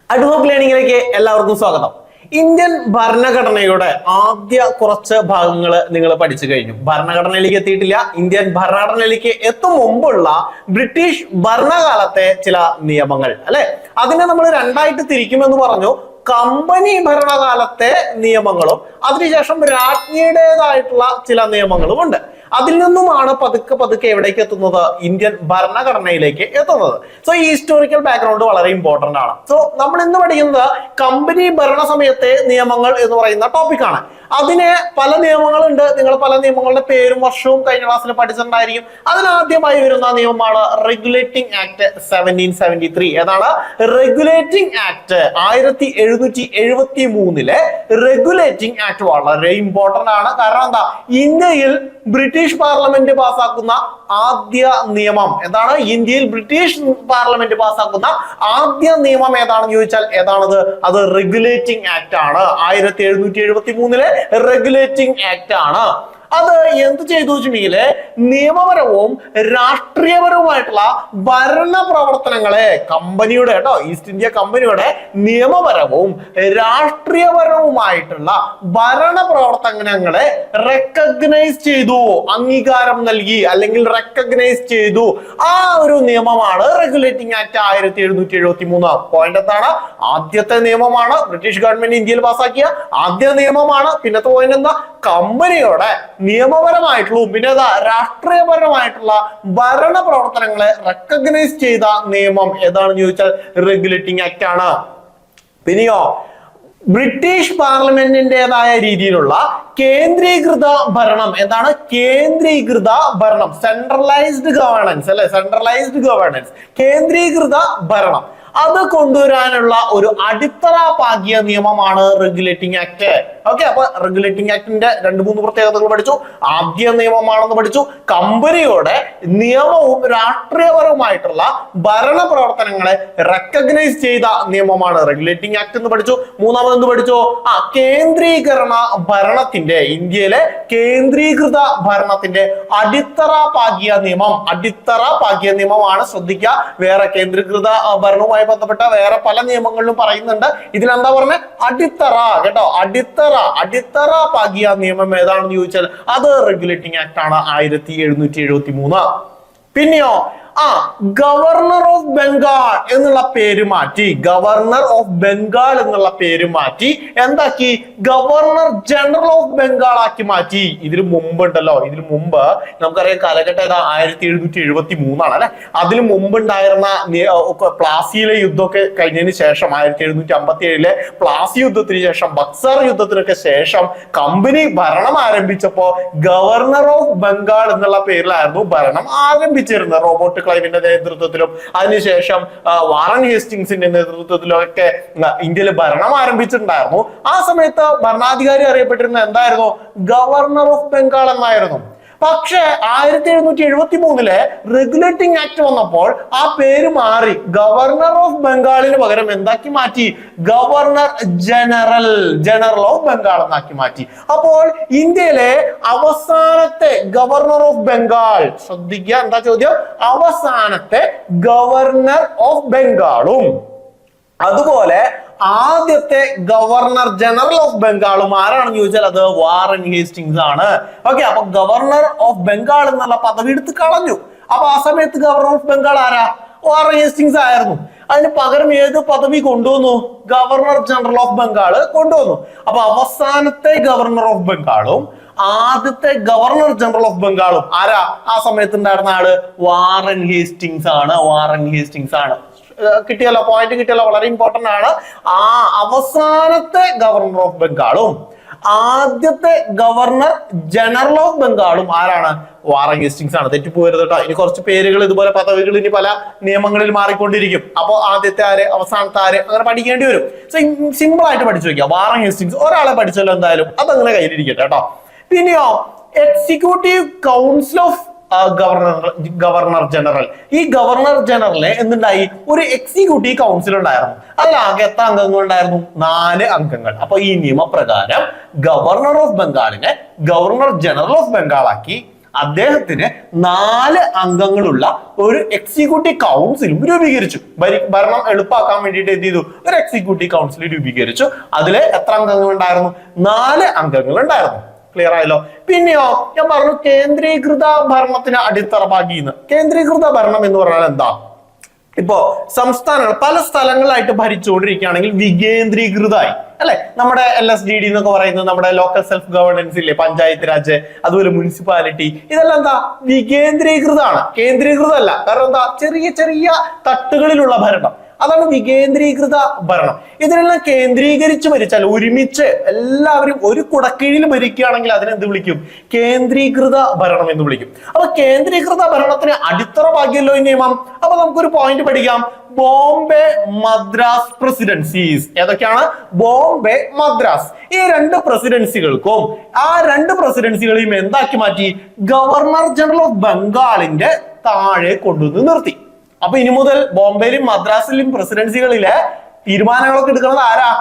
Ad hoc ലേണിംഗിലേക്ക് എല്ലാവർക്കും സ്വാഗതം. Indian ഭരണഘടനയുടെ ആദ്യ കുറച്ച് ഭാഗങ്ങൾ നിങ്ങൾ പഠിച്ചു കഴിഞ്ഞു. ഭരണഘടനയിലേക്ക് എത്തിയിട്ടില്ല. ഇന്ത്യൻ ഭരണഘടനയിലേക്ക് എത്തും മുമ്പുള്ള ബ്രിട്ടീഷ് ഭരണകാലത്തെ ചില നിയമങ്ങൾ അല്ലെ, അതിനെ നമ്മൾ രണ്ടായിട്ട് തിരിക്കുമെന്ന് പറഞ്ഞു. കമ്പനി ഭരണകാലത്തെ നിയമങ്ങളും അതിനുശേഷം രാജ്ഞിയുടേതായിട്ടുള്ള ചില നിയമങ്ങളും ഉണ്ട്. അതിൽ നിന്നുമാണ് പതുക്കെ പതുക്കെ എവിടേക്ക് എത്തുന്നത്? ഇന്ത്യൻ ഭരണഘടനയിലേക്ക് എത്തുന്നത്. സോ ഈ ഹിസ്റ്റോറിക്കൽ ബാക്ക്ഗ്രൗണ്ട് വളരെ ഇമ്പോർട്ടന്റ് ആണ്. സോ നമ്മൾ ഇന്ന് പഠിക്കുന്നത് കമ്പനി ഭരണ സമയത്തെ നിയമങ്ങൾ എന്ന് പറയുന്ന ടോപ്പിക്കാണ്. അതിന് പല നിയമങ്ങളുണ്ട്. നിങ്ങൾ പല നിയമങ്ങളുടെ പേരും വർഷവും കഴിഞ്ഞ ക്ലാസ്സിൽ പഠിച്ചിട്ടുണ്ടായിരിക്കും. അതിനാദ്യമായി വരുന്ന നിയമമാണ് റെഗുലേറ്റിംഗ് ആക്ട് 1773. ഏതാണ് റെഗുലേറ്റിംഗ് ആക്ട്? 1773 റെഗുലേറ്റിംഗ് ആക്ട് വളരെ ഇമ്പോർട്ടന്റ് ആണ്. കാരണം എന്താ? ഇന്ത്യയിൽ ബ്രിട്ടീഷ് പാർലമെന്റ് പാസ്സാക്കുന്ന ആദ്യ നിയമം എന്താണ്? ഇന്ത്യയിൽ ബ്രിട്ടീഷ് പാർലമെന്റ് പാസ്സാക്കുന്ന ആദ്യ നിയമം ഏതാണെന്ന് ചോദിച്ചാൽ ഏതാണത്? അത് റെഗുലേറ്റിംഗ് ആക്ട് ആണ്. 1773 റെഗുലേറ്റിംഗ് ആക്ട് ആണ്. അത് എന്ത് ചെയ്തു വെച്ചിട്ടുണ്ടെങ്കിൽ നിയമപരവും രാഷ്ട്രീയപരവുമായിട്ടുള്ള ഭരണ പ്രവർത്തനങ്ങളെ കമ്പനിയുടെ ഈസ്റ്റ് ഇന്ത്യ കമ്പനിയുടെ നിയമപരവും രാഷ്ട്രീയപരവുമായിട്ടുള്ള ഭരണ പ്രവർത്തനങ്ങളെ റെക്കഗ്നൈസ് ചെയ്തു, അംഗീകാരം നൽകി അല്ലെങ്കിൽ റെക്കഗ്നൈസ് ചെയ്തു. ആ ഒരു നിയമമാണ് റെഗുലേറ്റിംഗ് ആക്ട് 1773. പോയിന്റ് എന്താണ്? ആദ്യത്തെ നിയമമാണ്. ബ്രിട്ടീഷ് ഗവൺമെന്റ് ഇന്ത്യയിൽ പാസ്സാക്കിയ ആദ്യ നിയമമാണ്. പിന്നത്തെ പോയിന്റ് എന്താ? കമ്പനിയുടെ നിയമപരമായിട്ടുള്ള പിന്നെ രാഷ്ട്രീയപരമായിട്ടുള്ള ഭരണ പ്രവർത്തനങ്ങളെ റെക്കഗ്നൈസ് ചെയ്ത നിയമം ഏതാണെന്ന് ചോദിച്ചാൽ റെഗുലേറ്റിംഗ് ആക്ട് ആണ്. പിന്നെയോ ബ്രിട്ടീഷ് പാർലമെന്റിന്റേതായ രീതിയിലുള്ള കേന്ദ്രീകൃത ഭരണം. എന്താണ് കേന്ദ്രീകൃത ഭരണം? സെൻട്രലൈസ്ഡ് ഗവേണൻസ് അല്ലെ, സെൻട്രലൈസ്ഡ് ഗവേണൻസ്, കേന്ദ്രീകൃത ഭരണം. അത് കൊണ്ടുവരാനുള്ള ഒരു അടിത്തറ പാകിയ നിയമമാണ് റെഗുലേറ്റിംഗ് ആക്ട്. ഓക്കെ, അപ്പൊ റെഗുലേറ്റിംഗ് ആക്ടിന്റെ 2-3 പ്രത്യേകതകൾ പഠിച്ചു. ആദ്യ നിയമമാണെന്ന് പഠിച്ചു. കമ്പനിയുടെ നിയമവും രാഷ്ട്രീയപരവുമായിട്ടുള്ള ഭരണ പ്രവർത്തനങ്ങളെ റെക്കഗ്നൈസ് ചെയ്ത നിയമമാണ് റെഗുലേറ്റിംഗ് ആക്ട് എന്ന് പഠിച്ചു. മൂന്നാമതെന്ന് പഠിച്ചു? കേന്ദ്രീകരണ ഭരണത്തിന്റെ, ഇന്ത്യയിലെ കേന്ദ്രീകൃത ഭരണത്തിന്റെ അടിത്തറ പാകിയ നിയമം. അടിത്തറ പാകിയ നിയമമാണ്. ശ്രദ്ധിക്കുക, വേറെ കേന്ദ്രീകൃത ഭരണവുമായി ബന്ധപ്പെട്ട വേറെ പല നിയമങ്ങളിലും പറയുന്നുണ്ട്. ഇതിലെന്താ പറഞ്ഞ? അടിത്തറ. കേട്ടോ, അടിത്തറ പാകിയ നിയമം ഏതാണെന്ന് ചോദിച്ചാൽ അത് റെഗുലേറ്റിംഗ് ആക്ട് ആണ് 1773. പിന്നെയോ ഗവർണർ ഓഫ് ബംഗാൾ എന്നുള്ള പേര് മാറ്റി. ഗവർണർ ഓഫ് ബംഗാൾ എന്നുള്ള പേര് മാറ്റി എന്താക്കി? ഗവർണർ ജനറൽ ഓഫ് ബംഗാൾ ആക്കി മാറ്റി. ഇതിന് മുമ്പ് ഉണ്ടല്ലോ, ഇതിന് മുമ്പ് നമുക്കറിയാം കാലഘട്ടം ഏതാ? 1773 അല്ലെ. അതിന് മുമ്പ് ഉണ്ടായിരുന്ന പ്ലാസിയിലെ യുദ്ധമൊക്കെ കഴിഞ്ഞതിന് ശേഷം 1757 പ്ലാസി യുദ്ധത്തിന് ശേഷം, ബക്സർ യുദ്ധത്തിനൊക്കെ ശേഷം കമ്പനി ഭരണം ആരംഭിച്ചപ്പോ ഗവർണർ ഓഫ് ബംഗാൾ എന്നുള്ള പേരിലായിരുന്നു ഭരണം ആരംഭിച്ചിരുന്നത്. റോബോട്ട് ക്ലൈവിന്റെ നേതൃത്വത്തിലും അതിനുശേഷം വാറൻ ഹേസ്റ്റിങ്സിന്റെ നേതൃത്വത്തിലും ഒക്കെ ഇന്ത്യയിൽ ഭരണം ആരംഭിച്ചിട്ടുണ്ടായിരുന്നു. ആ സമയത്ത് ഭരണാധികാരി അറിയപ്പെട്ടിരുന്ന എന്തായിരുന്നു? ഗവർണർ ഓഫ് ബംഗാൾ എന്നായിരുന്നു. പക്ഷേ 1773 റെഗുലേറ്റിംഗ് ആക്ട് വന്നപ്പോൾ ആ പേര് മാറി. ഗവർണർ ഓഫ് ബംഗാളിന് പകരം എന്താക്കി മാറ്റി? ഗവർണർ ജനറൽ ഓഫ് ബംഗാൾ എന്നാക്കി മാറ്റി. അപ്പോൾ ഇന്ത്യയിലെ അവസാനത്തെ ഗവർണർ ഓഫ് ബംഗാൾ, ശ്രദ്ധിക്കുക, എന്താ ചോദ്യം? അവസാനത്തെ ഗവർണർ ഓഫ് ബംഗാളും അതുപോലെ ആദ്യത്തെ ഗവർണർ ജനറൽ ഓഫ് ബംഗാളും ആരാണെന്ന് ചോദിച്ചാൽ അത് വാറൻ ഹേസ്റ്റിങ്സ് ആണ്. ഓക്കെ, അപ്പൊ ഗവർണർ ഓഫ് ബംഗാൾ എന്നുള്ള പദവി എടുത്ത് കളഞ്ഞു. അപ്പൊ ആ സമയത്ത് ഗവർണർ ഓഫ് ബംഗാൾ ആരാ? വാറൻ ഹേസ്റ്റിങ്സ് ആയിരുന്നു. അതിന് പകരം ഏത് പദവി കൊണ്ടുവന്നു? ഗവർണർ ജനറൽ ഓഫ് ബംഗാൾ കൊണ്ടുവന്നു. അപ്പൊ അവസാനത്തെ ഗവർണർ ഓഫ് ബംഗാളും ആദ്യത്തെ ഗവർണർ ജനറൽ ഓഫ് ബംഗാളും ആരാ? ആ സമയത്ത് ഉണ്ടായിരുന്ന ആള് വാറൻ ഹേസ്റ്റിങ്സ് ആണ്. വാറൻ ഹേസ്റ്റിങ്സ് ആണ്. കിട്ടിയല്ലോ, പോയിന്റ് കിട്ടിയല്ലോ, വളരെ ഇമ്പോർട്ടന്റ് ആണ്. ആ അവസാനത്തെ ഗവർണർ ഓഫ് ബംഗാളും ആദ്യത്തെ ഗവർണർ ജനറൽ ഓഫ് ബംഗാളും ആരാണ്? വാറൻ ഹേസ്റ്റിങ്സ് ആണ്. തെറ്റിപ്പോരുത് കേട്ടോ. ഇനി കുറച്ച് പേരുകൾ, ഇതുപോലെ പദവികൾ ഇനി പല നിയമങ്ങളിൽ മാറിക്കൊണ്ടിരിക്കും. അപ്പൊ ആദ്യത്തെ ആര്, അവസാനത്തെ ആര്, അങ്ങനെ പഠിക്കേണ്ടി വരും. സോ സിമ്പിൾ ആയിട്ട് പഠിച്ചു വെക്കുക. വാറൻ ഹേസ്റ്റിങ്സ് ഒരാളെ പഠിച്ചല്ലോ എന്തായാലും, അതങ്ങനെ കയ്യിലിരിക്കട്ടെ കേട്ടോ. പിന്നെയോ executive council of governor general. ഈ ഗവർണർ ജനറലിന് എന്തുണ്ടായി? ഒരു എക്സിക്യൂട്ടീവ് കൗൺസിൽ ഉണ്ടായിരുന്നു. അതിലാകെ എത്ര അംഗങ്ങൾ ഉണ്ടായിരുന്നു? 4 അംഗങ്ങൾ. അപ്പൊ ഈ നിയമപ്രകാരം ഗവർണർ ഓഫ് ബംഗാളിനെ ഗവർണർ ജനറൽ ഓഫ് ബംഗാൾ ആക്കി. അദ്ദേഹത്തിന് 4 അംഗങ്ങളുള്ള ഒരു എക്സിക്യൂട്ടീവ് കൗൺസിലും രൂപീകരിച്ചു. ഭരണം എളുപ്പമാക്കാൻ വേണ്ടിയിട്ട് എന്ത് ചെയ്തു? ഒരു എക്സിക്യൂട്ടീവ് കൗൺസിൽ രൂപീകരിച്ചു. അതിലെ എത്ര അംഗങ്ങൾ ഉണ്ടായിരുന്നു? 4 അംഗങ്ങൾ ഉണ്ടായിരുന്നു. ക്ലിയർ ആയല്ലോ. പിന്നെയോ ഞാൻ പറഞ്ഞു കേന്ദ്രീകൃത ഭരണത്തിന് അടിത്തറ പാകിയെന്ന്. കേന്ദ്രീകൃത ഭരണം എന്ന് പറഞ്ഞാൽ എന്താ? ഇപ്പോ സംസ്ഥാനങ്ങൾ പല സ്ഥലങ്ങളായിട്ട് ഭരിച്ചുകൊണ്ടിരിക്കുകയാണെങ്കിൽ വികേന്ദ്രീകൃതമായി അല്ലെ. നമ്മുടെ LSGD എന്നൊക്കെ പറയുന്നത് നമ്മുടെ ലോക്കൽ സെൽഫ് ഗവേണൻസ് ഇല്ലേ, പഞ്ചായത്ത് രാജ്, അതുപോലെ മുനിസിപ്പാലിറ്റി, ഇതെല്ലാം എന്താ? വികേന്ദ്രീകൃതമാണ്, കേന്ദ്രീകൃതമല്ല. കാരണം എന്താ? ചെറിയ ചെറിയ തട്ടുകളിലുള്ള ഭരണം, അതാണ് വികേന്ദ്രീകൃത ഭരണം. ഇതിനെല്ലാം കേന്ദ്രീകരിച്ച് ഭരിച്ചാൽ, ഒരുമിച്ച് എല്ലാവരും ഒരു കുടക്കീഴിൽ ഭരിക്കുകയാണെങ്കിൽ അതിനെന്ത് വിളിക്കും? കേന്ദ്രീകൃത ഭരണം എന്ന് വിളിക്കും. അപ്പൊ കേന്ദ്രീകൃത ഭരണത്തിന് അടിത്തറ പാകിയല്ലോ ഈ നിയമം. അപ്പൊ നമുക്കൊരു പോയിന്റ് പഠിക്കാം. ബോംബെ മദ്രാസ് പ്രസിഡൻസീസ് ഏതൊക്കെയാണ്? ബോംബെ മദ്രാസ്. ഈ 2 പ്രസിഡൻസികൾക്കും ആ 2 പ്രസിഡൻസികളെയും എന്താക്കി മാറ്റി? ഗവർണർ ജനറൽ ഓഫ് ബംഗാളിന്റെ താഴെ കൊണ്ടുവന്ന് നിർത്തി. അപ്പൊ ഇനി മുതൽ ബോംബെയിലും മദ്രാസിലും പ്രസിഡൻസികളിലെ തീരുമാനങ്ങളൊക്കെ എടുക്കുന്നത് ആരാ?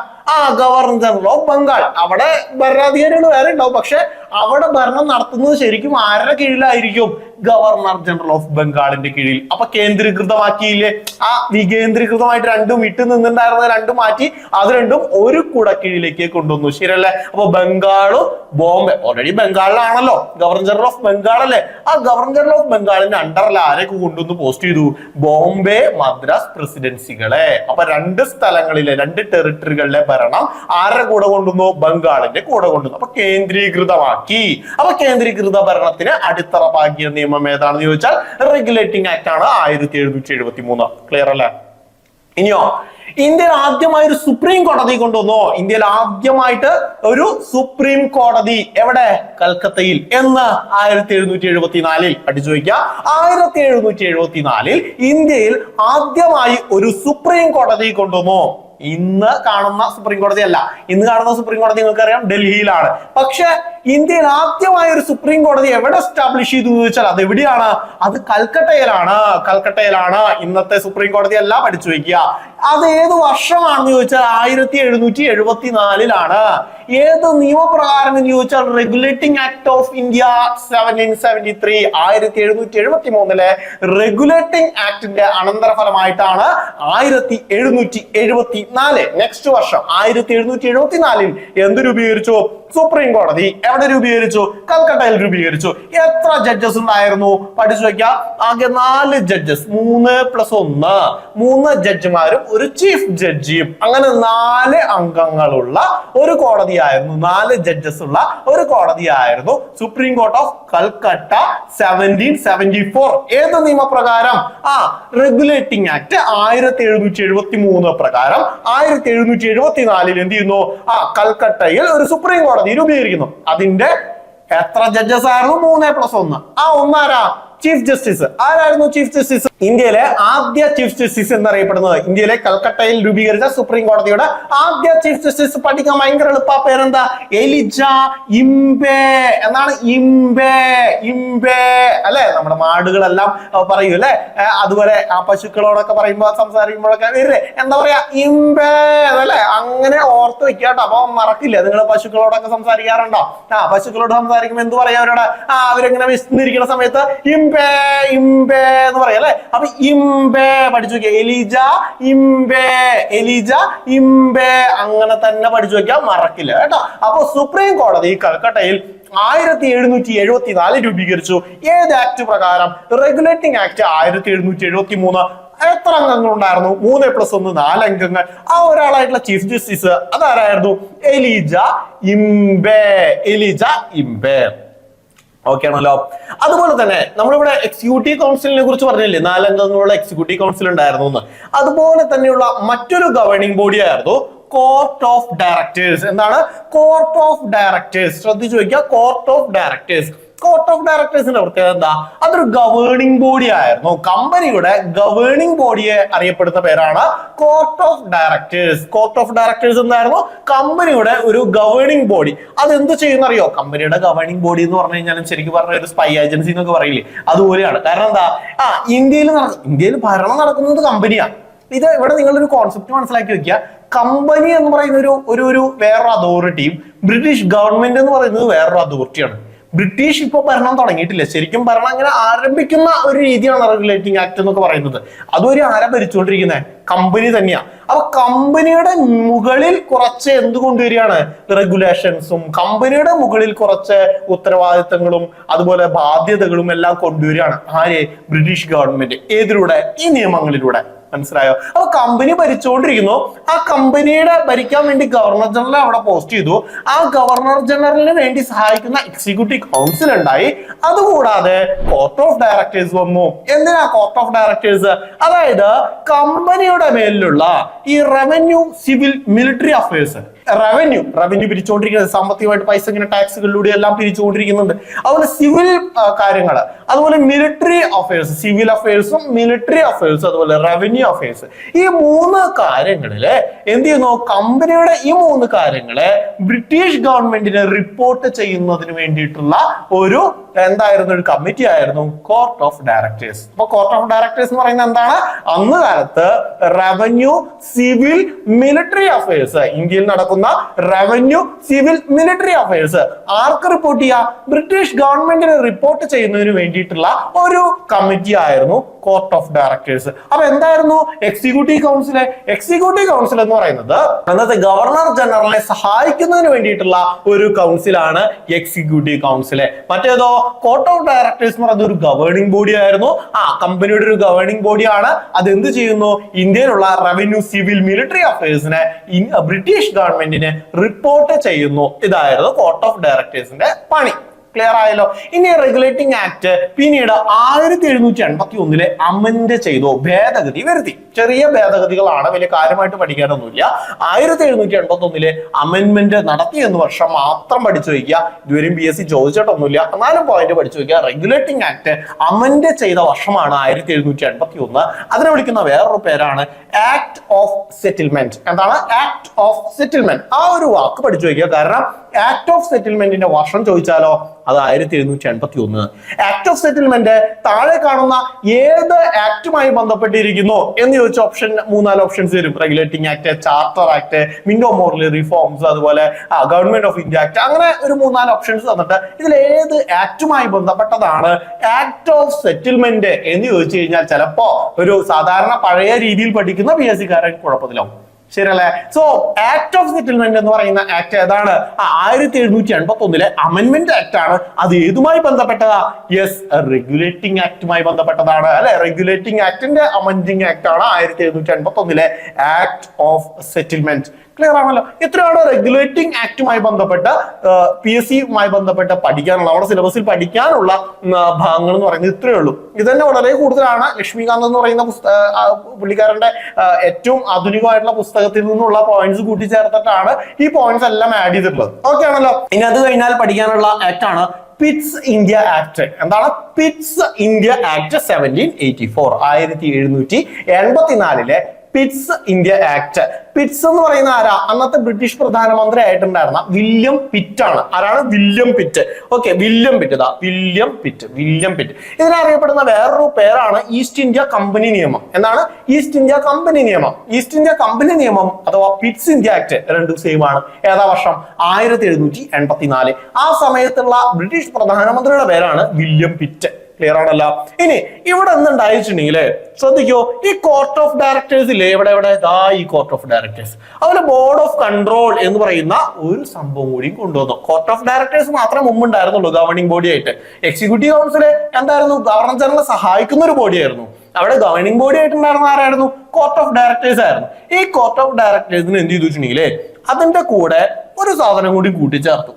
Governor general of Bengal. അവിടെ ഭരണാധികാരികൾ വേറെ ഉണ്ടാവും, പക്ഷെ അവിടെ ഭരണം നടത്തുന്നത് ശരിക്കും ആരുടെ കീഴിലായിരിക്കും? ഗവർണർ ജനറൽ ഓഫ് ബംഗാളിന്റെ കീഴിൽ. അപ്പൊ കേന്ദ്രീകൃതമാക്കിയില്ലേ? ആ വികേന്ദ്രീകൃതമായിട്ട് 2 വിട്ടു നിന്നുണ്ടായിരുന്നത് 2 മാറ്റി, അത് 2 ഒരു കുടക്കീഴിലേക്ക് കൊണ്ടുവന്നു. ശരിയല്ലേ? അപ്പൊ ബംഗാളും ബോംബെ ഓൾറെഡി ബംഗാളിലാണല്ലോ, ഗവർണർ ജനറൽ ഓഫ് ബംഗാൾ അല്ലേ. ആ ഗവർണർ ജനറൽ ഓഫ് ബംഗാളിന്റെ അണ്ടറിൽ ആരൊക്കെ കൊണ്ടുവന്ന് പോസ്റ്റ് ചെയ്തു? ബോംബെ മദ്രാസ് പ്രസിഡൻസികളെ. അപ്പൊ 2 സ്ഥലങ്ങളിലെ 2 ടെറിട്ടറികളിലെ ഭരണം ആരുടെ കൂടെ കൊണ്ടുവന്നു? ബംഗാളിന്റെ കൂടെ കൊണ്ടുവന്നു. അപ്പൊ കേന്ദ്രീകൃതമാക്കി. അപ്പൊ കേന്ദ്രീകൃത ഭരണത്തിന് അടിത്തറ പാകിയ നിയമം ഏതാണെന്ന് ചോദിച്ചാൽ റെഗുലേറ്റിംഗ് ആക്ട് ആണ് 1773. ക്ലിയർ അല്ലേ? ഇനിയോ ഇന്ത്യയിൽ ആദ്യമായി ഒരു സുപ്രീം കോടതി കൊണ്ടുവന്നു. ഇന്ത്യയിൽ ആദ്യമായിട്ട് ഒരു സുപ്രീം കോടതി എവിടെ? കൽക്കത്തയിൽ. എന്ന് 1774 പഠിച്ചു വയ്ക്കുക. 1774 ഇന്ത്യയിൽ ആദ്യമായി ഒരു സുപ്രീം കോടതി കൊണ്ടുവന്നു. ഇന്ന് കാണുന്ന സുപ്രീം കോടതി അല്ല. ഇന്ന് കാണുന്ന സുപ്രീം കോടതി നിങ്ങൾക്കറിയാം ഡൽഹിയിലാണ്. പക്ഷെ ഇന്ത്യയിൽ ആദ്യമായ ഒരു സുപ്രീം കോടതി എവിടെ എസ്റ്റാബ്ലിഷ് ചെയ്തു എന്ന് ചോദിച്ചാൽ അത് എവിടെയാണ്? അത് കൽക്കട്ടയിലാണ്. കൽക്കട്ടയിലാണ്. ഇന്നത്തെ സുപ്രീം കോടതി അല്ല, പഠിച്ചു വയ്ക്കുക. അത് ഏത് വർഷമാണെന്ന് ചോദിച്ചാൽ 1774 ഏത് നിയമപ്രകാരം എന്ന് ചോദിച്ചാൽ regulating act of India 1773. 1773 regulating ആക്ടിന്റെ അനന്തരഫലമായിട്ടാണ് 1774 നെക്സ്റ്റ് വർഷം 1774 എന്ത് രൂപീകരിച്ചു? സുപ്രീം കോടതി. എവിടെ രൂപീകരിച്ചു? കൽക്കട്ടയിൽ രൂപീകരിച്ചു. എത്ര ജഡ്ജസ് ഉണ്ടായിരുന്നു? പഠിച്ചു വയ്ക്കാം. ആകെ 4 ജഡ്ജസ്, 3+1, 3 ജഡ്ജിമാരും ഒരു ചീഫ് ജഡ്ജിയും. അങ്ങനെ 4 അംഗങ്ങളുള്ള ഒരു കോടതിയായിരുന്നു, 4 ജഡ്ജസ് ഉള്ള ഒരു കോടതിയായിരുന്നു സുപ്രീം കോർട്ട് ഓഫ് കൽക്കട്ട 1774. ഏത് നിയമപ്രകാരം? റെഗുലേറ്റിംഗ് ആക്ട് 1773 പ്രകാരം 1774 എന്ത് ചെയ്യുന്നു? കൽക്കട്ടയിൽ ഒരു സുപ്രീം കോടതി രൂപീകരിക്കുന്നു. അതിന്റെ എത്ര ജഡ്ജസ് ആയിരുന്നു? 3+1. ഒന്നാരാ? Chief justice. ആരായിരുന്നു ചീഫ് ജസ്റ്റിസ്? ഇന്ത്യയിലെ ആദ്യ ചീഫ് ജസ്റ്റിസ് എന്നറിയപ്പെടുന്നത്, ഇന്ത്യയിലെ കൽക്കട്ടയിൽ രൂപീകരിച്ച സുപ്രീം കോടതിയുടെ ആദ്യ ചീഫ് ജസ്റ്റിസ്. പഠിക്കാൻ ഭയങ്കര എളുപ്പ പേരെന്താ? എലിജ ഇംബെ എന്നാണ്. ഇംബെ അല്ലെ. നമ്മുടെ മാടുകളെല്ലാം പറയൂ അല്ലെ. അതുപോലെ ആ പശുക്കളോടൊക്കെ പറയുമ്പോ സംസാരിക്കുമ്പോഴൊക്കെ വരില്ലേ, എന്താ പറയാ? ഇംബെ അതല്ലേ. അങ്ങനെ ഓർത്ത് വെക്കാട്ടോ, അപ്പൊ മറക്കില്ല. നിങ്ങൾ പശുക്കളോടൊക്കെ സംസാരിക്കാറുണ്ടോ? പശുക്കളോട് സംസാരിക്കുമ്പോ എന്ത് പറയാ അവരോട്? അവരെങ്ങനെ വിശന്നിരിക്കുന്ന സമയത്ത് ഇംബെ എന്ന് പറയാം അല്ലെ. അപ്പൊ ഇംബെ പഠിച്ചു വെക്കുക. എലിജ ഇംബെ അങ്ങനെ തന്നെ പഠിച്ചു വെക്കാം, മറക്കില്ല കേട്ടോ. അപ്പൊ സുപ്രീം കോടതി കൽക്കട്ടയിൽ 1774 രൂപീകരിച്ചു. ഏത് ആക്ട് പ്രകാരം? Regulating act 1773. എത്ര അംഗങ്ങൾ ഉണ്ടായിരുന്നു? 3+1, 4 അംഗങ്ങൾ. ഒരാളായിട്ടുള്ള ചീഫ് ജസ്റ്റിസ് അതാരായിരുന്നു? എലിജ ഇംബെ. ഓക്കെ ആണല്ലോ. അതുപോലെ തന്നെ നമ്മളിവിടെ എക്സിക്യൂട്ടീവ് കൗൺസിലിനെ കുറിച്ച് പറഞ്ഞില്ലേ, 4 അംഗങ്ങളുള്ള എക്സിക്യൂട്ടീവ് കൗൺസിൽ ഉണ്ടായിരുന്നു എന്ന്. അതുപോലെ തന്നെയുള്ള മറ്റൊരു ഗവേണിംഗ് ബോഡി ആയിരുന്നു കോർട്ട് ഓഫ് ഡയറക്ടേഴ്സ്. എന്താണ്? Court of directors. ശ്രദ്ധിച്ചു വയ്ക്കുക. Court of directors. Court of ഡയറക്ടേഴ്സിന്റെ പ്രത്യേകത എന്താ? അതൊരു ഗവേണിംഗ് ബോഡി ആയിരുന്നു. കമ്പനിയുടെ ഗവേണിംഗ് ബോഡിയെ അറിയപ്പെടുന്ന പേരാണ് court of directors. Court of directors എന്തായിരുന്നു? കമ്പനിയുടെ ഒരു ഗവേണിംഗ് ബോഡി. അത് എന്ത് ചെയ്യുന്ന അറിയോ? കമ്പനിയുടെ ഗവേണിംഗ് ബോഡി എന്ന് പറഞ്ഞു കഴിഞ്ഞാലും ശരിക്കും പറഞ്ഞ ഒരു സ്പൈ ഏജൻസി എന്നൊക്കെ പറയില്ലേ, അതുപോലെയാണ്. കാരണം എന്താ? ഇന്ത്യയിൽ ഭരണം നടക്കുന്നത് കമ്പനിയാണ്. ഇത് ഇവിടെ നിങ്ങളൊരു കോൺസെപ്റ്റ് മനസ്സിലാക്കി വെക്കുക. കമ്പനി എന്ന് പറയുന്ന ഒരു വേറൊരു അതോറിറ്റിയും ബ്രിട്ടീഷ് ഗവൺമെന്റ് എന്ന് പറയുന്നത് വേറൊരു അതോറിറ്റിയാണ്. ബ്രിട്ടീഷ് ഇപ്പൊ ഭരണം തുടങ്ങിയിട്ടില്ല, ശരിക്കും ഭരണം അങ്ങനെ ആരംഭിക്കുന്ന ഒരു രീതിയാണ് റെഗുലേറ്റിംഗ് ആക്ട് എന്നൊക്കെ പറയുന്നത്. അതുവരെ ആരാ ഭരിച്ചുകൊണ്ടിരിക്കുന്നത്? കമ്പനി തന്നെയാ. അപ്പൊ കമ്പനിയുടെ മുകളിൽ കുറച്ച് എന്ത് കൊണ്ടുവരികയാണ്? റെഗുലേഷൻസും കമ്പനിയുടെ മുകളിൽ കുറച്ച് ഉത്തരവാദിത്തങ്ങളും അതുപോലെ ബാധ്യതകളും എല്ലാം കൊണ്ടുവരികയാണ് ആര്? British government. ഏതിലൂടെ? ഈ നിയമങ്ങളിലൂടെ. മനസ്സിലായോ? അപ്പൊ കമ്പനി ഭരിച്ചുകൊണ്ടിരിക്കുന്നു. ആ കമ്പനിയുടെ ഭരിക്കാൻ വേണ്ടി ഗവർണർ ജനറൽ അവിടെ പോസ്റ്റ് ചെയ്തു. ആ ഗവർണർ ജനറലിന് വേണ്ടി സഹായിക്കുന്ന എക്സിക്യൂട്ടീവ് കൗൺസിൽ ഉണ്ടായി. അതുകൂടാതെ കോർട്ട് ഓഫ് ഡയറക്ടേഴ്സ് വന്നു. എന്തിനാ കോർട്ട് ഓഫ് ഡയറക്ടേഴ്സ്? അതായത് കമ്പനിയുടെ മേലിലുള്ള ഈ revenue, civil, military affairs, revenue പിരിച്ചുകൊണ്ടിരിക്കുന്നത്, സാമ്പത്തികമായിട്ട് പൈസ ഇങ്ങനെ ടാക്സുകളിലൂടെ എല്ലാം പിരിച്ചുകൊണ്ടിരിക്കുന്നുണ്ട്. അതുപോലെ സിവിൽ കാര്യങ്ങൾ, അതുപോലെ മിലിറ്ററി അഫയേഴ്സ്, സിവിൽ അഫയേഴ്സും മിലിറ്ററി അഫയേഴ്സും അതുപോലെ റവന്യൂ അഫയേഴ്സ്, ഈ 3 കാര്യങ്ങളില് എന്ത് ചെയ്യുന്നു? കമ്പനിയുടെ ഈ 3 കാര്യങ്ങളെ ബ്രിട്ടീഷ് ഗവൺമെന്റിന് റിപ്പോർട്ട് ചെയ്യുന്നതിന് വേണ്ടിയിട്ടുള്ള ഒരു ഒരു കമ്മിറ്റി ആയിരുന്നു കോർട്ട് ഓഫ് ഡയറക്ടേഴ്സ്. അപ്പൊ കോർട്ട് ഓഫ് ഡയറക്ടേഴ്സ് എന്ന് പറയുന്നത് എന്താണ്? അന്ന് കാലത്ത് റവന്യൂ, സിവിൽ, മിലിറ്ററി അഫയേഴ്സ്, ഇന്ത്യയിൽ നടക്കുന്ന റവന്യൂ, സിവിൽ, മിലിറ്ററി അഫയേഴ്സ് ആർക്ക് റിപ്പോർട്ട് ചെയ്യാ? ബ്രിട്ടീഷ് ഗവൺമെന്റിന് റിപ്പോർട്ട് ചെയ്യുന്നതിന് വേണ്ടിയിട്ടുള്ള ഒരു കമ്മിറ്റി ആയിരുന്നു കോർട്ട് ഓഫ് ഡയറക്ടേഴ്സ്. അപ്പൊ എന്തായിരുന്നു എക്സിക്യൂട്ടീവ് കൗൺസിൽ? എക്സിക്യൂട്ടീവ് കൗൺസിൽ എന്ന് പറയുന്നത് അന്നത്തെ ഗവർണർ ജനറലിനെ സഹായിക്കുന്നതിന് വേണ്ടിയിട്ടുള്ള ഒരു കൗൺസിലാണ് എക്സിക്യൂട്ടീവ് കൗൺസിൽ. മറ്റേതോ കോർട്ട് ഓഫ് ഡയറക്ടേഴ്സ് എന്ന് പറയുന്നത് ഒരു ഗവേണിംഗ് ബോഡി ആയിരുന്നു. കമ്പനിയുടെ ഒരു ഗവേണിംഗ് ബോഡിയാണ്. അത് എന്ത് ചെയ്യുന്നു? ഇന്ത്യയിലുള്ള റവന്യൂ, സിവിൽ, മിലിറ്ററി അഫയേഴ്സിനെ ബ്രിട്ടീഷ് ഗവൺമെന്റിന് റിപ്പോർട്ട് ചെയ്യുന്നു. ഇതായിരുന്നു കോർട്ട് ഓഫ് ഡയറക്ടേഴ്സിന്റെ പണി. ക്ലിയർ ആയല്ലോ? ഇനി റെഗുലേറ്റിംഗ് ആക്ട് പിന്നീട് 1781 അമെൻഡ് ചെയ്തു, ഭേദഗതി വരുത്തി. ചെറിയ ഭേദഗതികളാണ്, വലിയ കാര്യമായിട്ട് പഠിക്കാനൊന്നുമില്ല. 1781 അമെന്റ്മെന്റ് നടത്തി എന്ന് വർഷം മാത്രം പഠിച്ചു വയ്ക്കുക. ഇതുവരെയും PSC ചോദിച്ചിട്ടൊന്നുമില്ല, 4 പോയിന്റ് പഠിച്ചു വയ്ക്കുക. റെഗുലേറ്റിംഗ് ആക്ട് അമെൻഡ് ചെയ്ത വർഷമാണ് 1781. അതിനെ വിളിക്കുന്ന വേറൊരു പേരാണ് ആക്ട് ഓഫ് സെറ്റിൽമെന്റ്. എന്താണ് ആക്ട് ഓഫ് സെറ്റിൽമെന്റ്? ആ ഒരു വാക്ക് പഠിച്ചു വയ്ക്കുക. കാരണം ആക്ട് ഓഫ് സെറ്റിൽമെന്റിന്റെ വർഷം ചോദിച്ചാലോ, അത് 1781. ആക്ട് ഓഫ് സെറ്റിൽമെന്റ് താഴെ കാണുന്ന ഏത് ആക്ടുമായി ബന്ധപ്പെട്ടിരിക്കുന്നു എന്ന് ചോദിച്ച ഓപ്ഷൻ 3-4 ഓപ്ഷൻസ് വരും. Regulating act, charter act, Minto Morley reforms, അതുപോലെ ഗവൺമെന്റ് ഓഫ് ഇന്ത്യ ആക്ട്, അങ്ങനെ ഒരു 3-4 ഓപ്ഷൻസ് തന്നിട്ട് ഇതിൽ ഏത് ആക്ടുമായി ബന്ധപ്പെട്ടതാണ് ആക്ട് ഓഫ് സെറ്റിൽമെന്റ് എന്ന് ചോദിച്ചു കഴിഞ്ഞാൽ ചിലപ്പോ ഒരു സാധാരണ പഴയ രീതിയിൽ പഠിക്കുന്ന PSC കാരൻ കുഴപ്പത്തിലാവും. ശരിയല്ലേ? സോ ആക്ട് ഓഫ് സെറ്റിൽമെന്റ് എന്ന് പറയുന്ന ആക്ട് ഏതാണ്? 1781 അമെന്റ്മെന്റ് ആക്ട് ആണ്. അത് ഏതുമായി ബന്ധപ്പെട്ടതാ? യെസ്, റെഗുലേറ്റിംഗ് ആക്ടുമായി ബന്ധപ്പെട്ടതാണ്. അല്ലെ? റെഗുലേറ്റിംഗ് ആക്ടിന്റെ അമെന്റിംഗ് ആക്ട് ആണ് 1781 ആക്ട് ഓഫ് സെറ്റിൽമെന്റ്. ക്ലിയർ ആണല്ലോ? ഇത്രയാണ് റെഗുലേറ്റിംഗ് ആക്ടുമായി ബന്ധപ്പെട്ട PSC-യുമായി ബന്ധപ്പെട്ട് പഠിക്കാനുള്ള, നമ്മുടെ സിലബസിൽ പഠിക്കാനുള്ള ഭാഗങ്ങൾ എന്ന് പറയുന്നത് ഇത്രയേ ഉള്ളൂ. ഇത് തന്നെ വളരെ കൂടുതലാണ്. ലക്ഷ്മികാന്ത് എന്ന് പറയുന്ന പുള്ളിക്കാരന്റെ ഏറ്റവും ആധുനികമായിട്ടുള്ള പുസ്തകത്തിൽ നിന്നുള്ള പോയിന്റ്സ് കൂട്ടിച്ചേർത്തിട്ടാണ് ഈ പോയിന്റ്സ് എല്ലാം ആഡ് ചെയ്തിട്ടുള്ളത്. ഓക്കെ ആണല്ലോ? ഇനി അത് കഴിഞ്ഞാൽ പഠിക്കാനുള്ള ആക്ട് ആണ് പിറ്റ്സ് ഇന്ത്യ ആക്ട്. എന്താണ് Pitt's India act? 1784 Pitt's India act. Pitt's എന്ന് പറയുന്ന ആരാ? അന്നത്തെ ബ്രിട്ടീഷ് പ്രധാനമന്ത്രി ആയിട്ടുണ്ടായിരുന്ന വില്യം പിറ്റ് ആണ്. ആരാണ്? William Pitt. Okay, William Pitt. William Pitt. ഇതിനറിയപ്പെടുന്ന വേറൊരു പേരാണ് ഈസ്റ്റ് ഇന്ത്യ കമ്പനി നിയമം. എന്താണ്? ഈസ്റ്റ് ഇന്ത്യ കമ്പനി നിയമം. ഈസ്റ്റ് ഇന്ത്യ കമ്പനി നിയമം അഥവാ പിറ്റ്സ് ഇന്ത്യ ആക്ട് രണ്ടും സെയിം ആണ്. ഏതാ വർഷം? 1784. ആ സമയത്തുള്ള ബ്രിട്ടീഷ് പ്രധാനമന്ത്രിയുടെ പേരാണ് വില്യം പിറ്റ്. ക്ലിയർ ആണല്ലോ? ഇനി ഇവിടെ എന്തുണ്ടായിട്ടുണ്ടെങ്കിൽ ശ്രദ്ധിക്കോ, ഈ കോർട്ട് ഓഫ് ഡയറക്ടേഴ്സ് ഇല്ലേ, എവിടെ ഈ കോർട്ട് ഓഫ് ഡയറക്ടേഴ്സ്, അതുപോലെ ബോർഡ് ഓഫ് കൺട്രോൾ എന്ന് പറയുന്ന ഒരു സംഭവം കൂടി കൊണ്ടുവന്നു. കോർട്ട് ഓഫ് ഡയറക്ടേഴ്സ് മാത്രമേ മുമ്പ് ഉണ്ടായിരുന്നുള്ളൂ ഗവർണിംഗ് ബോഡി ആയിട്ട്. എക്സിക്യൂട്ടീവ് കൗൺസിൽ എന്തായിരുന്നു? ഗവർണർ ജനറൽ സഹായിക്കുന്ന ഒരു ബോഡി ആയിരുന്നു. അവിടെ ഗവർണിംഗ് ബോഡി ആയിട്ടുണ്ടായിരുന്ന ആരായിരുന്നു? കോർട്ട് ഓഫ് ഡയറക്ടേഴ്സ് ആയിരുന്നു. ഈ കോർട്ട് ഓഫ് ഡയറക്ടേഴ്സിന് എന്ത് ചെയ്തു വെച്ചിട്ടുണ്ടെങ്കിൽ അതിന്റെ കൂടെ ഒരു സാധനം കൂടി കൂട്ടിച്ചേർത്തു.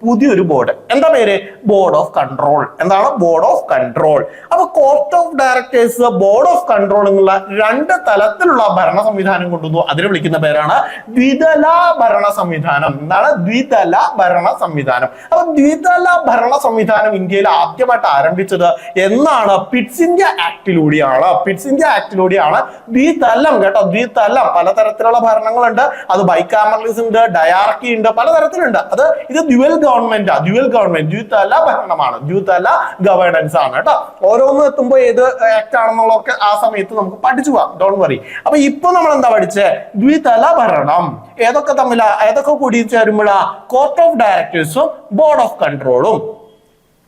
പുതിയൊരു ബോർഡ്. എന്താ പേര്? Board of control. എന്താണ്? Board of control. അപ്പൊ court of directors, board of control എന്നുള്ള 2 തലത്തിലുള്ള ഭരണ സംവിധാനം കൊണ്ടുവന്നു. അതിനെ വിളിക്കുന്ന പേരാണ് ദ്വിതല ഭരണ സംവിധാനം. എന്താണ്? ദ്വിതല ഭരണ സംവിധാനം. അപ്പൊ ദ്വിതല ഭരണ സംവിധാനം ഇന്ത്യയിൽ ആദ്യമായിട്ട് ആരംഭിച്ചത് എന്നാണ്? പിറ്റ്സ് ഇന്ത്യ ആക്ടിലൂടെയാണ്. പിറ്റ്സ് ഇന്ത്യ ആക്ടിലൂടെയാണ് ദ്വിതലം. കേട്ടോ, ദ്വിതലം. പലതരത്തിലുള്ള ഭരണങ്ങളുണ്ട്. അത് ബൈക്കാമറലിസം ഉണ്ട്, ഡയാർക്കി ഉണ്ട്, പലതരത്തിലുണ്ട്. അത് ഇത് ഡ്യുവൽ ഗവൺമെന്റ് ദ്വിതല ഭരണമാണ്, ദ്വിതല ഗവേണൻസ് ആണ് കേട്ടോ. ഓരോന്നും എത്തുമ്പോൾ ഏത് ആക്ട് ആണെന്നുള്ളതൊക്കെ ആ സമയത്ത് നമുക്ക് പഠിച്ചു പോവാം, ഡോണ്ട് വറി. അപ്പൊ ഇപ്പൊ നമ്മൾ എന്താ പഠിച്ചേ? ദ്വിതല ഭരണം ഏതൊക്കെ കൂടി ചേരുമ്പോഴാ? കോർട്ട് ഓഫ് ഡയറക്ടേഴ്സും ബോർഡ് ഓഫ് കൺട്രോളും.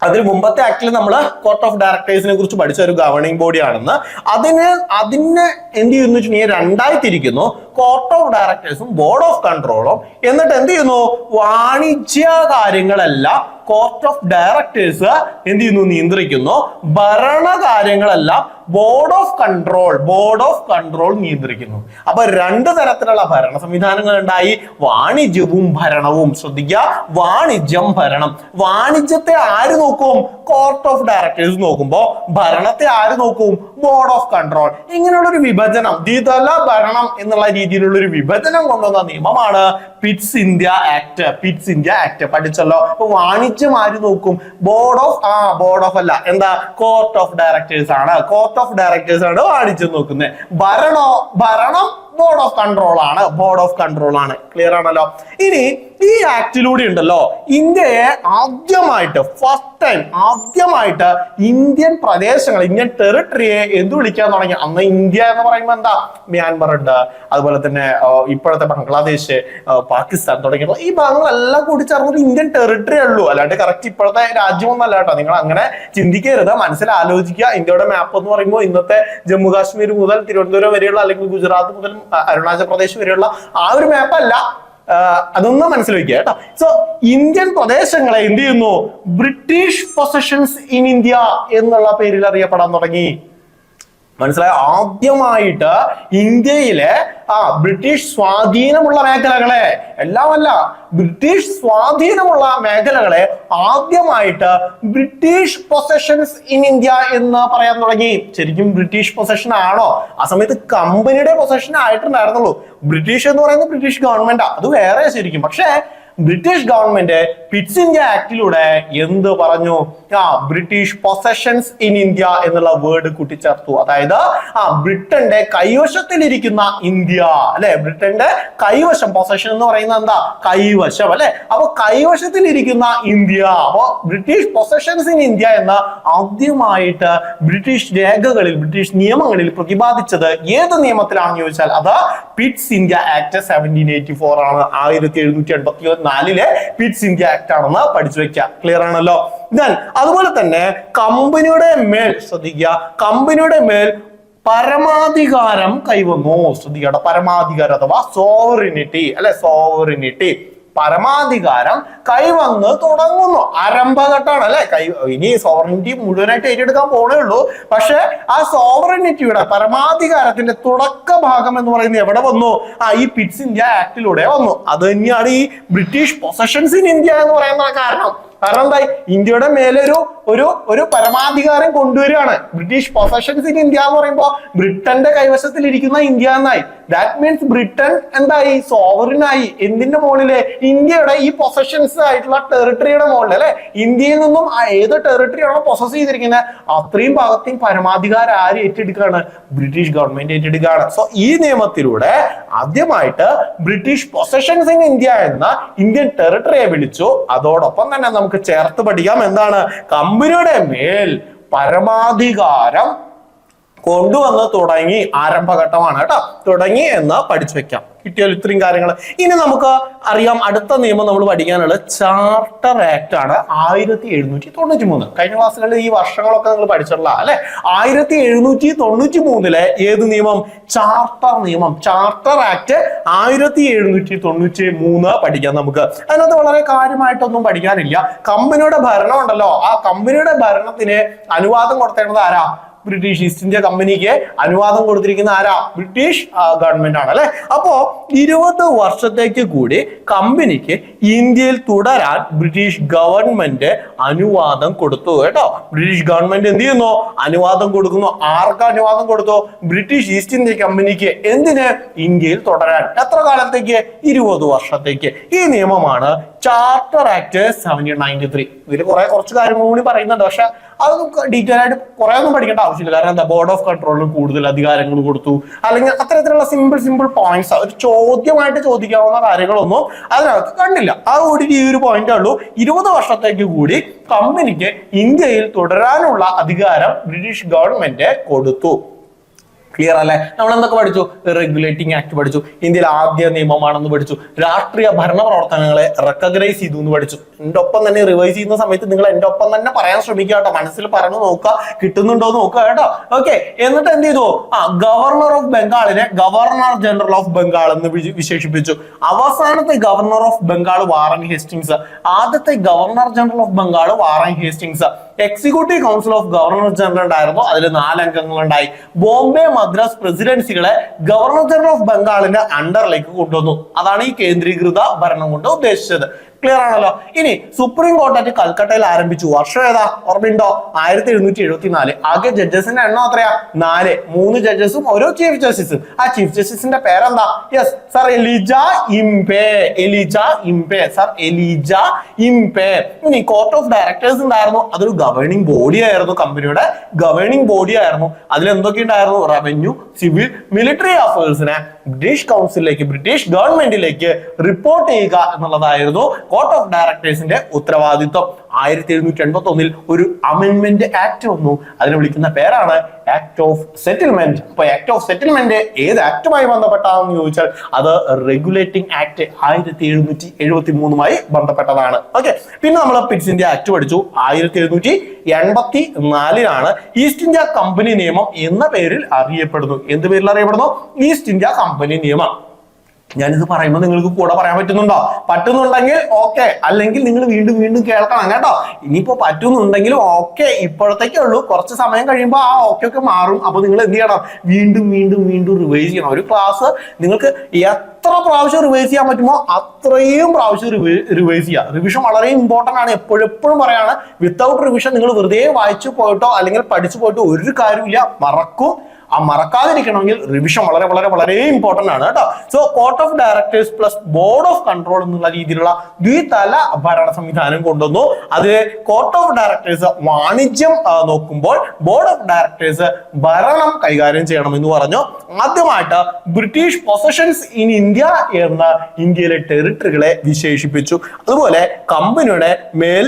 അതിന് മുമ്പത്തെ ആക്ടിൽ നമ്മൾ കോർട്ട് ഓഫ് ഡയറക്ടേഴ്സിനെ കുറിച്ച് പഠിച്ച ഒരു ഗവർണിംഗ് ബോഡി ആണെന്ന്. അതിനെ എന്ത് ചെയ്യുന്നു വെച്ചിട്ടുണ്ടെങ്കിൽ രണ്ടായി തിരിക്കുന്നു, കോർട്ട് ഓഫ് ഡയറക്ടേഴ്സും ബോർഡ് ഓഫ് കൺട്രോളും. എന്നിട്ട് എന്ത് ചെയ്യുന്നു? വാണിജ്യ കാര്യങ്ങളെല്ലാം കോർട്ട് ഓഫ് ഡയറക്ടേഴ്സ് എന്ത് ചെയ്യുന്നു? നിയന്ത്രിക്കുന്നു. ഭരണകാര്യങ്ങളെല്ലാം ബോർഡ് ഓഫ് കൺട്രോൾ നിയന്ത്രിക്കുന്നു. അപ്പൊ രണ്ട് തരത്തിലുള്ള ഭരണ സംവിധാനങ്ങൾ ഉണ്ടായി, വാണിജ്യവും ഭരണവും. ശ്രദ്ധിക്കുക, വാണിജ്യം, ഭരണം. വാണിജ്യത്തെ ആര് നോക്കും? കോർട്ട് ഓഫ് ഡയറക്ടേഴ്സ് നോക്കുമ്പോ ഭരണത്തെ ആര് നോക്കും? Board of control. ഇങ്ങനെയുള്ള ഒരു വിഭജനം, ദ്വിതല ഭരണം എന്നുള്ള രീതിയിലുള്ള ഒരു വിഭജനം കൊണ്ടുവന്ന നിയമമാണ് പിറ്റ്സ് ഇന്ത്യ ആക്ട്. പഠിച്ചല്ലോ. അപ്പൊ വാണിജ്യം ആര് നോക്കും? ബോർഡ് ഓഫ് അല്ല, എന്താ? കോർട്ട് ഓഫ് ഡയറക്ടേഴ്സ് ആണ്. കോർട്ട് ഓഫ് ഡയറക്ടേഴ്സ് ആണ് വാണിജ്യം നോക്കുന്നത്. ഭരണം ബോർഡ് ഓഫ് കൺട്രോൾ ആണ്. ക്ലിയർ ആണല്ലോ. ഇനി ഈ ആക്ടിലൂടെ ഉണ്ടല്ലോ ഇന്ത്യയെ ആദ്യമായിട്ട് ഇന്ത്യൻ പ്രദേശങ്ങൾ, ഇന്ത്യൻ ടെറിട്ടറിയെ എന്ത് വിളിക്കാൻ തുടങ്ങി? അന്ന് ഇന്ത്യ എന്ന് പറയുമ്പോൾ എന്താ? മ്യാൻമർ ഉണ്ട്, അതുപോലെ തന്നെ ഇപ്പോഴത്തെ ബംഗ്ലാദേശ്, പാകിസ്ഥാൻ തുടങ്ങിയ ഈ ഭാഗങ്ങളെല്ലാം കൂടി ചേർന്നൊരു ഇന്ത്യൻ ടെറിട്ടറി ഉള്ളൂ. അല്ലാണ്ട് കറക്റ്റ് ഇപ്പോഴത്തെ രാജ്യമൊന്നല്ല കേട്ടോ. നിങ്ങൾ അങ്ങനെ ചിന്തിക്കരുത്, മനസ്സിലാലോചിക്കുക. ഇന്ത്യയുടെ മാപ്പ് എന്ന് പറയുമ്പോൾ ഇന്നത്തെ ജമ്മു കാശ്മീർ മുതൽ തിരുവനന്തപുരം വരെയുള്ള, അല്ലെങ്കിൽ ഗുജറാത്ത് മുതൽ അരുണാചൽ പ്രദേശ് വരെയുള്ള ആ ഒരു മാപ്പല്ല. അതൊന്നും മനസ്സിലാക്കുക കേട്ടോ. സോ ഇന്ത്യൻ പ്രദേശങ്ങളെ എന്ത് ചെയ്യുന്നു? ബ്രിട്ടീഷ് പൊസഷൻസ് ഇൻ ഇന്ത്യ എന്നുള്ള പേരിൽ അറിയപ്പെടാൻ തുടങ്ങി. മനസ്സിലായ? ആദ്യമായിട്ട് ഇന്ത്യയിലെ ബ്രിട്ടീഷ് സ്വാധീനമുള്ള മേഖലകളെ, എല്ലാമല്ല, ബ്രിട്ടീഷ് സ്വാധീനമുള്ള മേഖലകളെ ആദ്യമായിട്ട് ബ്രിട്ടീഷ് പൊസഷൻസ് ഇൻ ഇന്ത്യ എന്ന് പറയാൻ തുടങ്ങി. ശരിക്കും ബ്രിട്ടീഷ് പൊസഷൻ ആണോ? ആ സമയത്ത് കമ്പനിയുടെ പൊസഷൻ ആയിട്ടുണ്ടായിരുന്നുള്ളൂ. ബ്രിട്ടീഷ് എന്ന് പറയുന്നത് ബ്രിട്ടീഷ് ഗവൺമെന്റ്, അത് വേറെ ശരിക്കും. പക്ഷേ ബ്രിട്ടീഷ് ഗവൺമെന്റ് പിറ്റ്സ് ഇന്ത്യ ആക്ടിലൂടെ എന്ത് പറഞ്ഞു? ബ്രിട്ടീഷ് പൊസഷൻസ് ഇൻ ഇന്ത്യ എന്നുള്ള വേർഡ് കൂട്ടിച്ചേർത്തു. അതായത് ബ്രിട്ടന്റെ കൈവശത്തിലിരിക്കുന്ന ഇന്ത്യ, അല്ലെ? ബ്രിട്ടന്റെ കൈവശം, പൊസഷൻ എന്ന് പറയുന്നത് എന്താ? കൈവശം, അല്ലെ? അപ്പൊ കൈവശത്തിലിരിക്കുന്ന ഇന്ത്യ. അപ്പൊ ബ്രിട്ടീഷ് പൊസഷൻസ് ഇൻ ഇന്ത്യ എന്ന ആദ്യമായിട്ട് ബ്രിട്ടീഷ് രേഖകളിൽ, ബ്രിട്ടീഷ് നിയമങ്ങളിൽ പ്രതിപാദിച്ചത് ഏത് നിയമത്തിലാണെന്ന് ചോദിച്ചാൽ അത് പിറ്റ്സ് ഇന്ത്യ ആക്ട് 1784 ആണ്. 1784 പിറ്റ്സ് ഇന്ത്യ ആക്ട് ആണെന്ന് പഠിച്ചു വെക്കുക. ക്ലിയർ ആണല്ലോ. അതുപോലെ തന്നെ കമ്പനിയുടെ മേൽ, ശ്രദ്ധിക്കുക, കമ്പനിയുടെ മേൽ പരമാധികാരം കൈവന്നു. ശ്രദ്ധിക്കുക, പരമാധികാരം അഥവാ സോവറിനിറ്റി, അല്ലെ? സോവറിനിറ്റി, പരമാധികാരം കൈവന്ന് തുടങ്ങുന്നു. ആരംഭഘട്ടമാണ്, അല്ലെ? ഇനി സോവറിനിറ്റി മുഴുവനായിട്ട് ഏറ്റെടുക്കാൻ പോണേ ഉള്ളൂ. പക്ഷെ ആ സോവറിനിറ്റിയുടെ, പരമാധികാരത്തിന്റെ തുടക്ക ഭാഗം എന്ന് പറയുന്നത് എവിടെ വന്നു? ഈ പിറ്റ്സ് ഇന്ത്യ ആക്ടിലൂടെ വന്നു. അത് തന്നെയാണ് ഈ ബ്രിട്ടീഷ് പൊസഷൻസ് ഇൻ ഇന്ത്യ എന്ന് പറയുന്ന കാരണം. എന്തായി? ഇന്ത്യയുടെ മേലെ ഒരു പരമാധികാരം കൊണ്ടുവരികയാണ്. ബ്രിട്ടീഷ് പൊസഷൻസ് ഇൻ ഇന്ത്യ എന്ന് പറയുമ്പോൾ ബ്രിട്ടന്റെ കൈവശത്തിൽ ഇരിക്കുന്ന ഇന്ത്യ എന്നായി. ദാറ്റ് മീൻസ് ബ്രിട്ടൻ എന്തായി? സോവറിനായി. എന്തിന്റെ മുകളില്? ഇന്ത്യയുടെ ഈ പൊസഷൻസ് ആയിട്ടുള്ള ടെറിട്ടറിയുടെ മുകളിൽ, അല്ലെ? ഇന്ത്യയിൽ നിന്നും ഏത് ടെറിട്ടറിയാണോ പൊസസ് ചെയ്തിരിക്കുന്നത് അത്രയും ഭാഗത്തെയും പരമാധികാരം ആര് ഏറ്റെടുക്കുകയാണ്? ബ്രിട്ടീഷ് ഗവൺമെന്റ് ഏറ്റെടുക്കുകയാണ്. സോ ഈ നിയമത്തിലൂടെ ആദ്യമായിട്ട് ബ്രിട്ടീഷ് പൊസഷൻസ് ഇൻ ഇന്ത്യ എന്ന ഇന്ത്യൻ ടെറിട്ടറിയെ വിളിച്ചു. അതോടൊപ്പം തന്നെ നമുക്ക് ചേർത്ത് പഠിക്കാം എന്താണ്? കമ്പനിയുടെ മേൽ പരമാധികാരം കൊണ്ടുവന്ന് തുടങ്ങി. ആരംഭഘട്ടമാണ് കേട്ടോ. തുടങ്ങി എന്ന് പഠിച്ചു വെക്കാം. കിട്ടിയാൽ ഇത്രയും കാര്യങ്ങൾ. ഇനി നമുക്ക് അറിയാം അടുത്ത നിയമം നമ്മൾ പഠിക്കാനുള്ളത് ചാർട്ടർ ആക്ട് ആണ്. 1793. കഴിഞ്ഞ ക്ലാസ്സുകളിൽ ഈ വർഷങ്ങളൊക്കെ നിങ്ങൾ പഠിച്ചിട്ടുള്ള, അല്ലെ? 1793 ഏത് നിയമം? ചാർട്ടർ നിയമം. ചാർട്ടർ ആക്ട് 1793 പഠിക്കാം നമുക്ക്. അതിനകത്ത് വളരെ കാര്യമായിട്ടൊന്നും പഠിക്കാനില്ല. കമ്പനിയുടെ ഭരണം ഉണ്ടല്ലോ, ആ കമ്പനിയുടെ ഭരണത്തിന് അനുവാദം കൊടുത്തേണ്ടത് ആരാ? ബ്രിട്ടീഷ് ഈസ്റ്റ് ഇന്ത്യ കമ്പനിക്ക് അനുവാദം കൊടുത്തിരിക്കുന്ന ആരാ? ബ്രിട്ടീഷ് ഗവൺമെന്റ് ആണ്, അല്ലെ? അപ്പോ 20 വർഷത്തേക്ക് കൂടി കമ്പനിക്ക് ഇന്ത്യയിൽ തുടരാൻ ബ്രിട്ടീഷ് ഗവൺമെന്റ് അനുവാദം കൊടുത്തു കേട്ടോ. ബ്രിട്ടീഷ് ഗവൺമെന്റ് എന്ത് ചെയ്യുന്നു? അനുവാദം കൊടുക്കുന്നു. ആർക്ക് അനുവാദം കൊടുത്തു? ബ്രിട്ടീഷ് ഈസ്റ്റ് ഇന്ത്യ കമ്പനിക്ക്. എന്തിന്? ഇന്ത്യയിൽ തുടരാൻ. എത്ര കാലത്തേക്ക്? 20 വർഷത്തേക്ക്. ഈ നിയമമാണ് ചാർട്ടർ ആക്ട് 1793. ഇതിൽ കുറച്ച് കാര്യങ്ങൾ കൂടി പറയുന്നുണ്ട്, പക്ഷെ അതൊന്നും ഡീറ്റെയിൽ ആയിട്ട് കുറെ ഒന്നും പഠിക്കേണ്ട ആവശ്യമില്ല. കാരണം എന്താ, ബോർഡ് ഓഫ് കൺട്രോളിന് കൂടുതൽ അധികാരങ്ങൾ കൊടുത്തു, അല്ലെങ്കിൽ അത്തരത്തിലുള്ള സിമ്പിൾ പോയിന്റ്സ്, ഒരു ചോദ്യമായിട്ട് ചോദിക്കാവുന്ന കാര്യങ്ങളൊന്നും അതിനകത്ത് കണ്ടില്ല. ആ കൂടി ഈ ഒരു പോയിന്റേ ഉള്ളൂ. 20 വർഷത്തേക്ക് കൂടി കമ്പനിക്ക് ഇന്ത്യയിൽ തുടരാനുള്ള അധികാരം ബ്രിട്ടീഷ് ഗവൺമെന്റ് കൊടുത്തു. ക്ലിയർ അല്ലേ? നമ്മൾ എന്തൊക്കെ പഠിച്ചു? റെഗുലേറ്റിംഗ് ആക്ട് പഠിച്ചു, ഇന്ത്യയിൽ ആദ്യ നിയമമാണെന്ന് പഠിച്ചു, രാഷ്ട്രീയ ഭരണ പ്രവർത്തനങ്ങളെ റെക്കഗ്നൈസ് ചെയ്തു എന്ന് പഠിച്ചു. എന്റെ ഒപ്പം തന്നെ റിവൈസ് ചെയ്യുന്ന സമയത്ത് നിങ്ങൾ എന്റെ ഒപ്പം തന്നെ പറയാൻ ശ്രമിക്കുക കേട്ടോ, മനസ്സിൽ പറഞ്ഞു നോക്കുക, കിട്ടുന്നുണ്ടോ നോക്കുക കേട്ടോ. ഓക്കെ, എന്നിട്ട് എന്ത് ചെയ്തു? ഗവർണർ ഓഫ് ബംഗാളിനെ ഗവർണർ ജനറൽ ഓഫ് ബംഗാൾ എന്ന് വിശേഷിപ്പിച്ചു. അവസാനത്തെ governor of Bengal Warren Hastings, ആദ്യത്തെ governor general of Bengal Warren Hastings. Executive council of governor general ഉണ്ടായിരുന്നു, അതിൽ 4 അംഗങ്ങളുണ്ടായി. ബോംബെ മദ്രാസ് പ്രസിഡൻസികളെ ഗവർണർ ജനറൽ ഓഫ് ബംഗാളിന്റെ അണ്ടറിലേക്ക് കൊണ്ടുവന്നു. അതാണ് ഈ കേന്ദ്രീകൃത ഭരണം കൊണ്ട് ഉദ്ദേശിച്ചത്. ക്ലിയർ ആണല്ലോ? ഇനി സുപ്രീം കോർട്ട് അറ്റ് കൽക്കട്ടയിൽ ആരംഭിച്ചു. വർഷം ഏതാ ഓർമ്മയുണ്ടോ? 1774. ആകെ ജഡ്ജസിന്റെ എണ്ണം എത്രയാ? 4. 3 ജഡ്ജസും ഓരോ ചീഫ് ജസ്റ്റിസും. ആ ചീഫ് ജസ്റ്റിസിന്റെ പേരെന്താ? Yes sir, Elijah ഇംപെ. Elijah ഇംപെ, sir Elijah ഇംപെ. ഇനി കോർട്ട് ഓഫ് ഡയറക്ടേഴ്സ് ഉണ്ടായിരുന്നു, അതൊരു ഗവേണിംഗ് ബോഡി ആയിരുന്നു, കമ്പനിയുടെ ഗവേണിംഗ് ബോഡി ആയിരുന്നു. അതിൽ എന്തൊക്കെ ഉണ്ടായിരുന്നു? റവന്യൂ, സിവിൽ, മിലിറ്ററി അഫയേഴ്സിനെ ബ്രിട്ടീഷ് കൗൺസിലിലേക്ക്, ബ്രിട്ടീഷ് ഗവൺമെന്റിലേക്ക് റിപ്പോർട്ട് ചെയ്യുക എന്നുള്ളതായിരുന്നു കോർട്ട് ഓഫ് ഡയറക്ടേഴ്സിന്റെ ഉത്തരവാദിത്വം. 1781 ഒരു അമെൻമെന്റ് ആക്ട് വന്നു, അതിനെ വിളിക്കുന്ന പേരാണ് ആക്ട് ഓഫ് സെറ്റിൽമെന്റ്. അപ്പൊ ആക്ട് ഓഫ് സെറ്റിൽമെന്റ് ഏത് ആക്ടുമായി ബന്ധപ്പെട്ടാണെന്ന് ചോദിച്ചാൽ അത് റെഗുലേറ്റിംഗ് ആക്ട് 1773മായി ബന്ധപ്പെട്ടതാണ്. ഓക്കെ, പിന്നെ നമ്മൾ പിറ്റ്സ് ഇന്ത്യ ആക്ട് പഠിച്ചു. 1784 ഈസ്റ്റ് ഇന്ത്യ കമ്പനി നിയമം എന്ന പേരിൽ അറിയപ്പെടുന്നു. എന്ത് പേരിൽ അറിയപ്പെടുന്നു? ഈസ്റ്റ് ഇന്ത്യ കമ്പനി നിയമം. ഞാനിത് പറയുമ്പോൾ നിങ്ങൾക്ക് കൂടെ പറയാൻ പറ്റുന്നുണ്ടോ? പറ്റുന്നുണ്ടെങ്കിൽ ഓക്കെ, അല്ലെങ്കിൽ നിങ്ങൾ വീണ്ടും കേൾക്കണം കേട്ടോ. ഇനിയിപ്പോ പറ്റുന്നുണ്ടെങ്കിലും ഓക്കെ, ഇപ്പോഴത്തേക്കേ ഉള്ളൂ. കുറച്ച് സമയം കഴിയുമ്പോൾ ആ ഓക്കെ ഒക്കെ മാറും. അപ്പൊ നിങ്ങൾ എന്ത് ചെയ്യണം? വീണ്ടും റിവൈസ് ചെയ്യണം. ഒരു ക്ലാസ് നിങ്ങൾക്ക് എത്ര പ്രാവശ്യം റിവൈസ് ചെയ്യാൻ പറ്റുമോ അത്രയും പ്രാവശ്യം റിവൈസ് ചെയ്യുക. റിവിഷൻ വളരെ ഇമ്പോർട്ടന്റ് ആണ്. എപ്പോഴും പറയാണ്, വിത്തൗട്ട് റിവിഷൻ നിങ്ങൾ വെറുതെ വായിച്ചു പോയിട്ടോ അല്ലെങ്കിൽ പഠിച്ചു പോയിട്ടോ ഒരു കാര്യമില്ല, മറക്കും. ആ മറക്കാതിരിക്കണമെങ്കിൽ റിവിഷൻ വളരെ ഇമ്പോർട്ടന്റ് ആണ് കേട്ടോ. So court of directors plus board of control എന്നുള്ള രീതിയിലുള്ള ദ്വിതല ഭരണ സംവിധാനം കൊണ്ടുവന്നു. അത് കോർട്ട് ഓഫ് ഡയറക്ടേഴ്സ് വാണിജ്യം നോക്കുമ്പോൾ ബോർഡ് ഓഫ് ഡയറക്ടേഴ്സ് ഭരണം കൈകാര്യം ചെയ്യണമെന്ന് പറഞ്ഞു. ആദ്യമായിട്ട് ബ്രിട്ടീഷ് പൊസഷൻസ് ഇൻ ഇന്ത്യ എന്ന ഇന്ത്യയിലെ ടെറിട്ടറികളെ വിശേഷിപ്പിച്ചു. അതുപോലെ കമ്പനിയുടെ മേൽ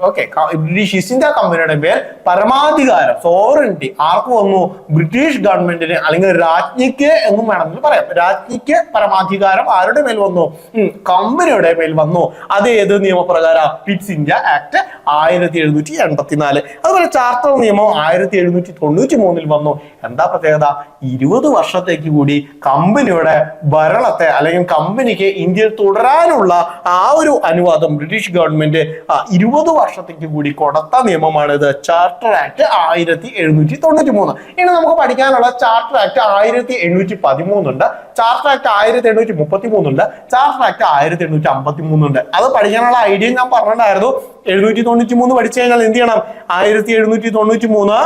ഓക്കെ, ബ്രിട്ടീഷ് ഈസ്റ്റ് ഇന്ത്യ കമ്പനിയുടെ മേൽ പരമാധികാരം, സോവറിറ്റി ആർക്ക് വന്നു? ബ്രിട്ടീഷ് ഗവൺമെന്റിന്, അല്ലെങ്കിൽ രാജ്ഞിക്ക് എന്നും വേണമെങ്കിൽ പറയാം. രാജ്ഞിക്ക് പരമാധികാരം ആരുടെ മേൽ വന്നു? കമ്പനിയുടെ മേൽ വന്നു. അത് ഏത് നിയമപ്രകാരം? Pitt's India act 1784. അതുപോലെ ചാർട്ടർ നിയമം 1793 വന്നു. എന്താ പ്രത്യേകത? 20 വർഷത്തേക്ക് കൂടി കമ്പനിയുടെ ഭരണത്തെ, അല്ലെങ്കിൽ കമ്പനിക്ക് ഇന്ത്യയിൽ തുടരാനുള്ള ആ ഒരു അനുവാദം ബ്രിട്ടീഷ് ഗവൺമെന്റ് 20 വർഷത്തേക്ക് കൂടി കൊടുത്ത നിയമമാണ് ഇത്, ചാർട്ടർ ആക്ട് 1793. ഇനി നമുക്ക് പഠിക്കാനുള്ള ചാർട്ടർ ആക്ട് 1813 ഉണ്ട്, ചാർട്ടർ ആക്ട് 1833 ഉണ്ട്, ചാർട്ടർ ആക്ട് 1853 ഉണ്ട്. അത് പഠിക്കാനുള്ള ഐഡിയ ഞാൻ പറഞ്ഞിട്ടുണ്ടായിരുന്നു. 793 പഠിച്ചു കഴിഞ്ഞാൽ എന്ത് ചെയ്യണം? 1793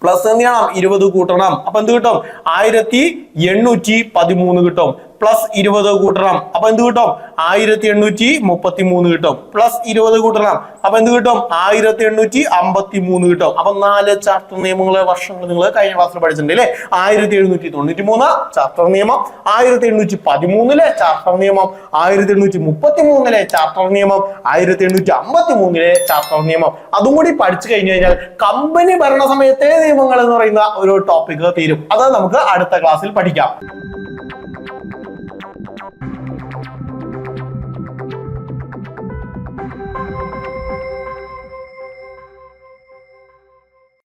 പ്ലസ് എന്ത് ചെയ്യണം? 20 കൂട്ടണം. അപ്പൊ എന്ത് കിട്ടും? 1813 കിട്ടും. പ്ലസ് 20 കൂട്ടണം. അപ്പൊ എന്ത് കിട്ടും? 1833 കിട്ടും. പ്ലസ് 20 കൂട്ടണം. അപ്പൊ എന്ത് കിട്ടും? 1853 കിട്ടും. അപ്പൊ 4 ചാർട്ടർ നിയമങ്ങളെ വർഷങ്ങൾ നിങ്ങൾ കഴിഞ്ഞ ക്ലാസ്സിൽ പഠിച്ചിട്ടുണ്ട് അല്ലേ? 1793 ചാർട്ടർ നിയമം, 1813 ചാർട്ടർ നിയമം, 1833 ചാർട്ടർ നിയമം, 1853 ചാർട്ടർ നിയമം. അതും കൂടി പഠിച്ചു കഴിഞ്ഞു കഴിഞ്ഞാൽ കമ്പനി ഭരണ സമയത്തെ നിയമങ്ങൾ എന്ന് പറയുന്ന ഒരു ടോപ്പിക് തീരും. അത് നമുക്ക് അടുത്ത ക്ലാസ്സിൽ പഠിക്കാം.